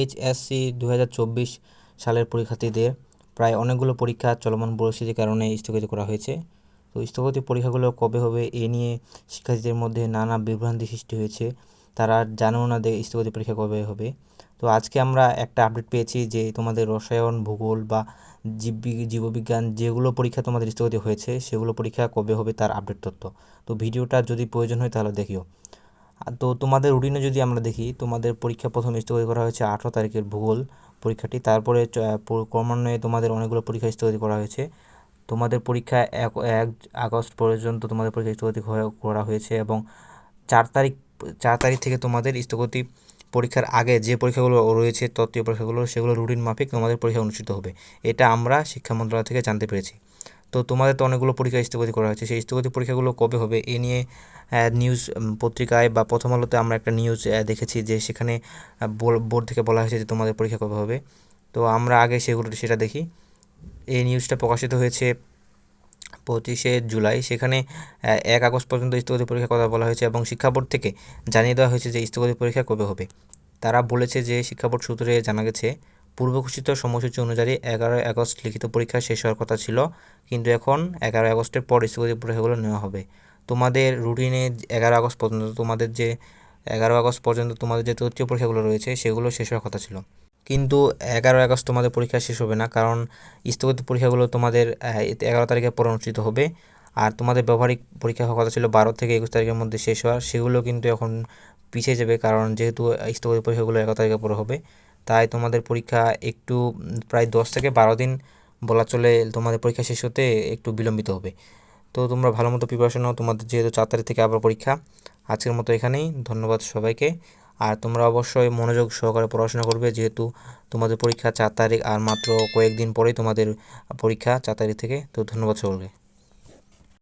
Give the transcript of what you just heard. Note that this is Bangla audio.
এইচএসসি 2024 সালের পরীক্ষার্থীদের প্রায় অনেকগুলো পরীক্ষা চলমান পরিস্থিতির কারণে স্থগিত করা হয়েছে। তো স্থগিত পরীক্ষাগুলো কবে হবে এ নিয়ে শিক্ষার্থীদের মধ্যে নানা বিভ্রান্তি সৃষ্টি হয়েছে। তারা জানেও না যে স্থগিত পরীক্ষা কবে হবে। তো আজকে আমরা একটা আপডেট পেয়েছি যে তোমাদের রসায়ন, ভূগোল বা জীববিজ্ঞান যেগুলো পরীক্ষা তোমাদের স্থগিত হয়েছে সেগুলো পরীক্ষা কবে হবে তার আপডেট তথ্য। তো ভিডিওটা যদি প্রয়োজন হয় তাহলে দেখিও। তো তোমাদের রুটিনে যদি আমরা দেখি, তোমাদের পরীক্ষা প্রথম স্থগিত করা হয়েছে 18 তারিখের ভূগোল পরীক্ষাটি। তারপরে ক্রমান্বয়ে তোমাদের অনেকগুলো পরীক্ষা স্থগিত করা হয়েছে। তোমাদের পরীক্ষা 1 আগস্ট পর্যন্ত তোমাদের পরীক্ষা স্থগিত করা হয়েছে এবং 4 তারিখ থেকে তোমাদের স্থগতি পরীক্ষার আগে যে পরীক্ষাগুলো রয়েছে তত্ত্বীয় পরীক্ষাগুলো সেগুলো রুটিন মাফিক তোমাদের পরীক্ষা অনুষ্ঠিত হবে। এটা আমরা শিক্ষা মন্ত্রণালয় থেকে জানতে পেরেছি। তো তোমাদের তো অনেকগুলো পরীক্ষা স্থগিত করা হয়েছে, সেই স্থগিত পরীক্ষাগুলো কবে হবে এ নিয়ে নিউজ পত্রিকায় বা প্রথম আলোতে আমরা একটা নিউজ দেখেছি যে সেখানে বোর্ড থেকে বলা হয়েছে যে তোমাদের পরীক্ষা কবে হবে। তো আমরা আগে সেটা দেখি। এই নিউজটা প্রকাশিত হয়েছে 25শে জুলাই। সেখানে 1 আগস্ট পর্যন্ত স্থগিত পরীক্ষার কথা বলা হয়েছে এবং শিক্ষা বোর্ড থেকে জানিয়ে দেওয়া হয়েছে যে স্থগিত পরীক্ষা কবে হবে। তারা বলেছে যে শিক্ষা বোর্ড সূত্রে জানা গেছে পূর্ব ঘোষিত সময়সূচি অনুযায়ী 11 আগস্ট লিখিত পরীক্ষা শেষ হওয়ার কথা ছিল, কিন্তু এখন 11 আগস্টের পর স্থগিত পরীক্ষাগুলো নেওয়া হবে। তোমাদের রুটিনে 11 আগস্ট পর্যন্ত তোমাদের যে তৃতীয় পরীক্ষাগুলো রয়েছে সেগুলো শেষ হওয়ার কথা ছিল, কিন্তু 11 আগস্ট তোমাদের পরীক্ষা শেষ হবে না, কারণ স্থগিত পরীক্ষাগুলো তোমাদের 11 তারিখের পর অনুষ্ঠিত হবে। আর তোমাদের ব্যবহারিক পরীক্ষা হওয়ার কথা ছিল 12 থেকে 21 তারিখের মধ্যে শেষ হওয়ার, সেগুলো কিন্তু এখন পিছিয়ে যাবে, কারণ যেহেতু স্থগিত পরীক্ষাগুলো 11 তারিখের পরে হবে। তাই তোমাদের পরীক্ষা একটু প্রায় 10 থেকে 12 দিন বলা চলে তোমাদের পরীক্ষা শেষ হতে একটু বিলম্বিত হবে। তো তোমরা ভালো মতো প্রিপারেশন নাও, তোমাদের যেহেতু 4 তারিখ থেকে আবার পরীক্ষা। আজকের মতো এখানেই, ধন্যবাদ সবাইকে। আর তোমরা অবশ্যই মনোযোগ সহকারে পড়াশোনা করবে, যেহেতু তোমাদের পরীক্ষা 4 তারিখ, আর মাত্র কয়েকদিন পরেই তোমাদের পরীক্ষা 4 তারিখ থেকে। তো ধন্যবাদ সকলকে।